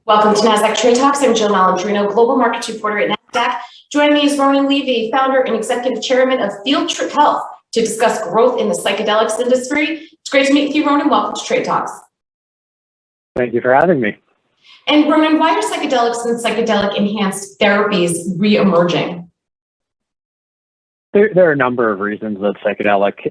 Welcome to Nasdaq Trade Talks. I'm Jill Malandrino, Global Markets Reporter at Nasdaq. Joining me is Ronan, Levy, founder and executive chairman of Field Trip Health, to discuss growth in the psychedelics industry. It's great to meet with you, Ronan. Welcome to Trade Talks. Thank you for having me. And Ronan, why are psychedelics and psychedelic-enhanced therapies re-emerging? There are a number of reasons that psychedelics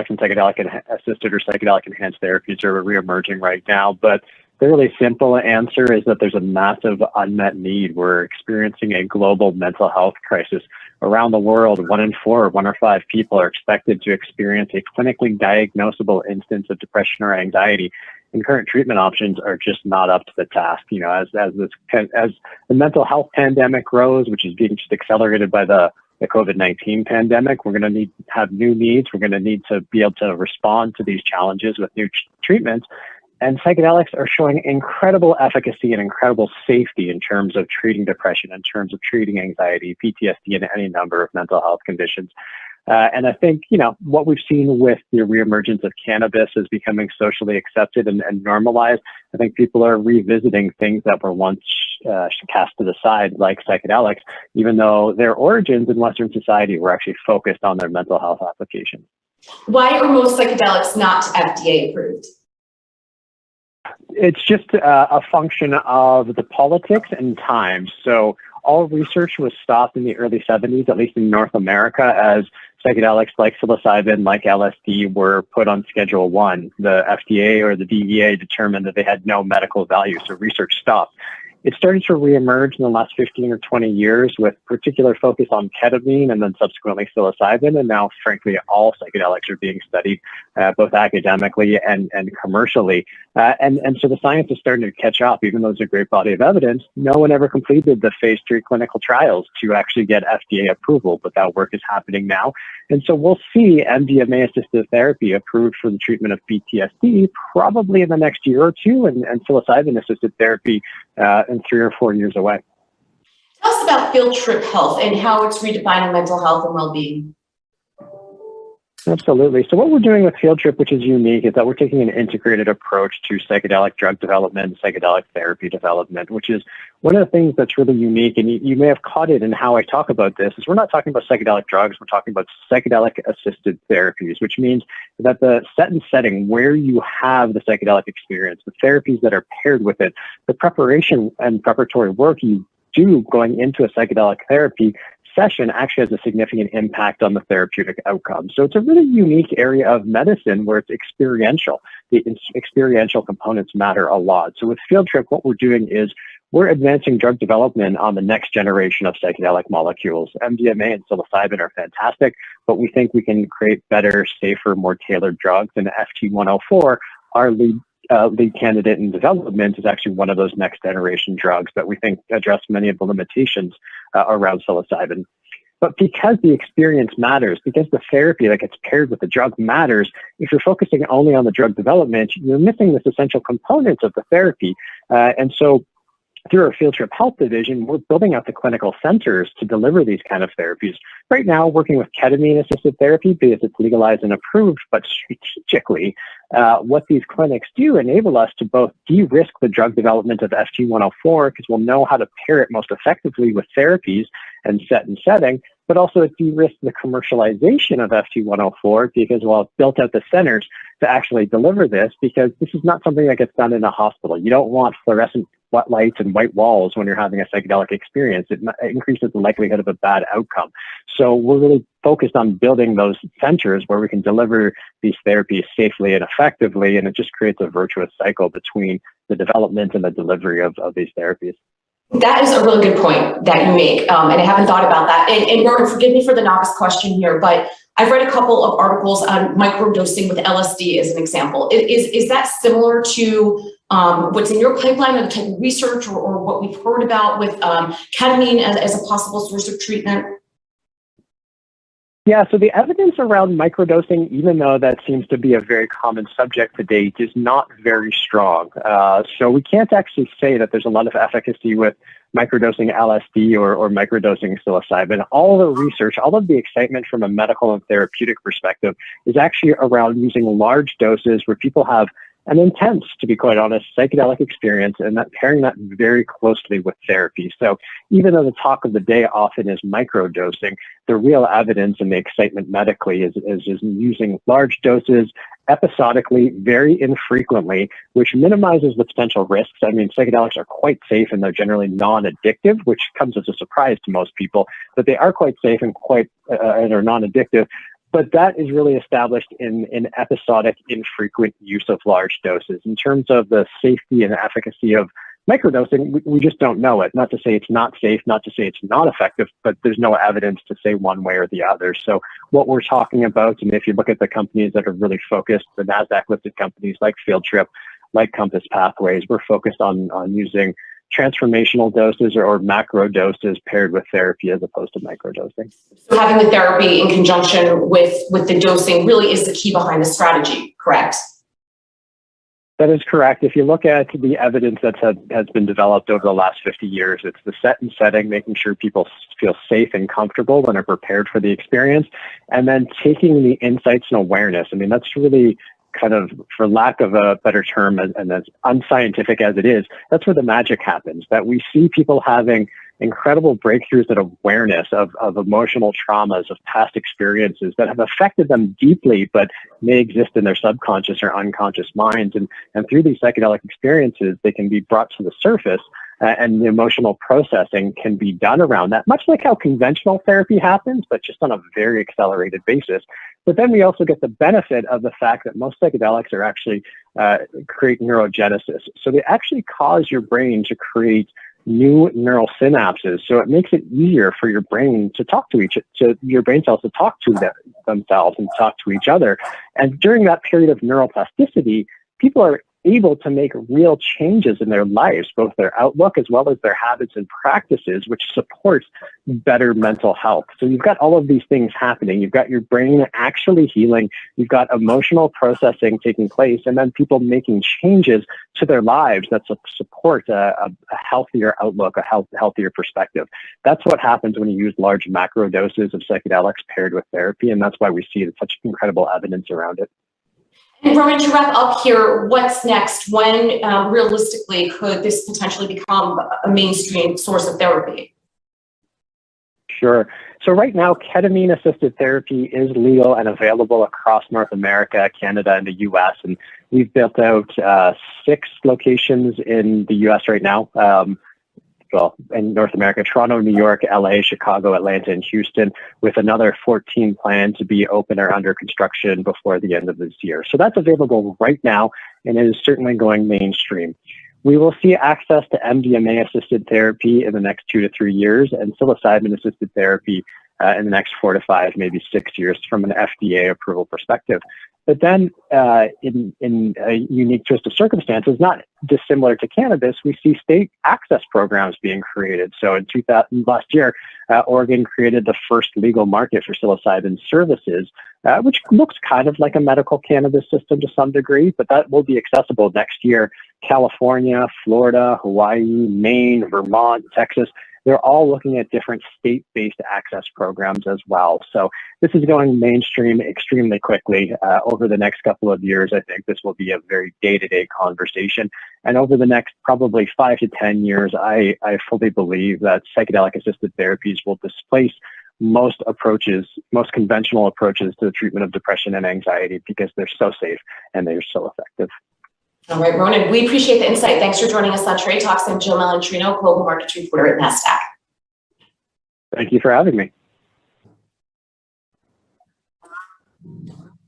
and psychedelic-assisted or psychedelic-enhanced therapies are re-emerging right now, but the really simple answer is that there's a massive unmet need. We're experiencing a global mental health crisis. Around the world, 1 in 4, 1 or 5 people are expected to experience a clinically diagnosable instance of depression or anxiety, and current treatment options are just not up to the task. You know, as the mental health pandemic grows, which is being just accelerated by the COVID-19 pandemic, we're going to have new needs. We're going to need to be able to respond to these challenges with new treatments. And psychedelics are showing incredible efficacy and incredible safety in terms of treating depression, in terms of treating anxiety, PTSD, and any number of mental health conditions. And I think, you know, what we've seen with the reemergence of cannabis is becoming socially accepted and normalized. I think people are revisiting things that were once cast to the side, like psychedelics, even though their origins in Western society were actually focused on their mental health applications. Why are most psychedelics not FDA approved? It's just a function of the politics and time. So all research was stopped in the early 70s, at least in North America, as psychedelics like psilocybin, like LSD, were put on Schedule 1. The FDA or the DEA determined that they had no medical value, so research stopped. It started to reemerge in the last 15 or 20 years with particular focus on ketamine and then subsequently psilocybin. And now, frankly, all psychedelics are being studied both academically and commercially. And so the science is starting to catch up. Even though there's a great body of evidence, no one ever completed the phase 3 clinical trials to actually get FDA approval, but that work is happening now. And so we'll see MDMA-assisted therapy approved for the treatment of PTSD probably in the next year or two, and psilocybin-assisted therapy in 3 or 4 years away. Tell us about Field Trip Health and how it's redefining mental health and well-being. Absolutely. So what we're doing with Field Trip, which is unique, is that we're taking an integrated approach to psychedelic drug development, psychedelic therapy development, which is one of the things that's really unique. And you may have caught it in how I talk about this, is we're not talking about psychedelic drugs, we're talking about psychedelic-assisted therapies, which means that the set and setting where you have the psychedelic experience, the therapies that are paired with it, the preparation and preparatory work you do going into a psychedelic therapy session actually has a significant impact on the therapeutic outcome. So it's a really unique area of medicine where it's experiential. The experiential components matter a lot. So with Field Trip, what we're doing is we're advancing drug development on the next generation of psychedelic molecules. MDMA and psilocybin are fantastic, but we think we can create better, safer, more tailored drugs. And FT104, our lead candidate in development, is actually one of those next generation drugs that we think address many of the limitations around psilocybin. But because the experience matters, because the therapy that gets paired with the drug matters, if you're focusing only on the drug development, you're missing this essential components of the therapy. And so through our Field Trip Health division, we're building out the clinical centers to deliver these kind of therapies. Right now, working with ketamine-assisted therapy because it's legalized and approved, but strategically, what these clinics do enable us to both de-risk the drug development of FT104 because we'll know how to pair it most effectively with therapies and setting, but also it de-risks the commercialization of FT104 because we'll have built out the centers to actually deliver this, because this is not something that gets done in a hospital. You don't want fluorescent lights and white walls when you're having a psychedelic experience. It increases the likelihood of a bad outcome. So we're really focused on building those centers where we can deliver these therapies safely and effectively, and it just creates a virtuous cycle between the development and the delivery of these therapies. That is a really good point that you make, and I haven't thought about that. And Ronan, forgive me for the novice question here, but I've read a couple of articles on microdosing with LSD as an example. Is that similar to what's in your pipeline or the type of research or what we've heard about with ketamine as a possible source of treatment? Yeah, so the evidence around microdosing, even though that seems to be a very common subject to date, is not very strong. So we can't actually say that there's a lot of efficacy with microdosing LSD or microdosing psilocybin. All the research, all of the excitement from a medical and therapeutic perspective is actually around using large doses where people have an intense, to be quite honest, psychedelic experience, and that pairing that very closely with therapy. So even though the talk of the day often is microdosing, the real evidence and the excitement medically is using large doses episodically, very infrequently, which minimizes the potential risks. I mean, psychedelics are quite safe and they're generally non-addictive, which comes as a surprise to most people, but they are quite safe and and are non-addictive. But that is really established in episodic, infrequent use of large doses. In terms of the safety and efficacy of microdosing, we just don't know it. Not to say it's not safe, not to say it's not effective, but there's no evidence to say one way or the other. So what we're talking about, and if you look at the companies that are really focused, the Nasdaq listed companies like Field Trip, like Compass Pathways, we're focused on using transformational doses or macro doses paired with therapy as opposed to microdosing. So having the therapy in conjunction with the dosing really is the key behind the strategy, correct? That is correct. If you look at the evidence that has been developed over the last 50 years, it's the set and setting, making sure people feel safe and comfortable and are prepared for the experience, and then taking the insights and awareness. I mean, that's really kind of, for lack of a better term, and as unscientific as it is, that's where the magic happens, that we see people having incredible breakthroughs in awareness of emotional traumas, of past experiences that have affected them deeply, but may exist in their subconscious or unconscious minds. And through these psychedelic experiences, they can be brought to the surface, and the emotional processing can be done around that, much like how conventional therapy happens, but just on a very accelerated basis. But then we also get the benefit of the fact that most psychedelics are actually create neurogenesis. So they actually cause your brain to create new neural synapses. So it makes it easier for your brain to talk to your brain cells to talk to themselves and talk to each other. And during that period of neuroplasticity, people are able to make real changes in their lives, both their outlook as well as their habits and practices, which supports better mental health. So you've got all of these things happening. You've got your brain actually healing. You've got emotional processing taking place, and then people making changes to their lives that support a healthier outlook, a healthier perspective. That's what happens when you use large macro doses of psychedelics paired with therapy, and that's why we see such incredible evidence around it. And Ronan, to wrap up here, what's next? When realistically could this potentially become a mainstream source of therapy? Sure. So right now, ketamine-assisted therapy is legal and available across North America, Canada, and the U.S. And we've built out 6 locations in the U.S. right now. In North America, Toronto, New York, LA, Chicago, Atlanta, and Houston, with another 14 planned to be open or under construction before the end of this year. So that's available right now, and it is certainly going mainstream. We will see access to MDMA-assisted therapy in the next 2 to 3 years, and psilocybin-assisted therapy in the next 4 to 5, maybe 6 years from an FDA approval perspective. But then in a unique twist of circumstances, not dissimilar to cannabis, we see state access programs being created. So in last year, Oregon created the first legal market for psilocybin services, which looks kind of like a medical cannabis system to some degree, but that will be accessible next year. California, Florida, Hawaii, Maine, Vermont, Texas, they're all looking at different state-based access programs as well. So this is going mainstream extremely quickly. Over the next couple of years, I think this will be a very day-to-day conversation. And over the next probably 5 to 10 years, I fully believe that psychedelic-assisted therapies will displace most conventional approaches to the treatment of depression and anxiety because they're so safe and they're so effective. All right, Ronan, we appreciate the insight. Thanks for joining us on Trade Talks. I'm Jill Malandrino, Global Markets Reporter at Nasdaq. Thank you for having me.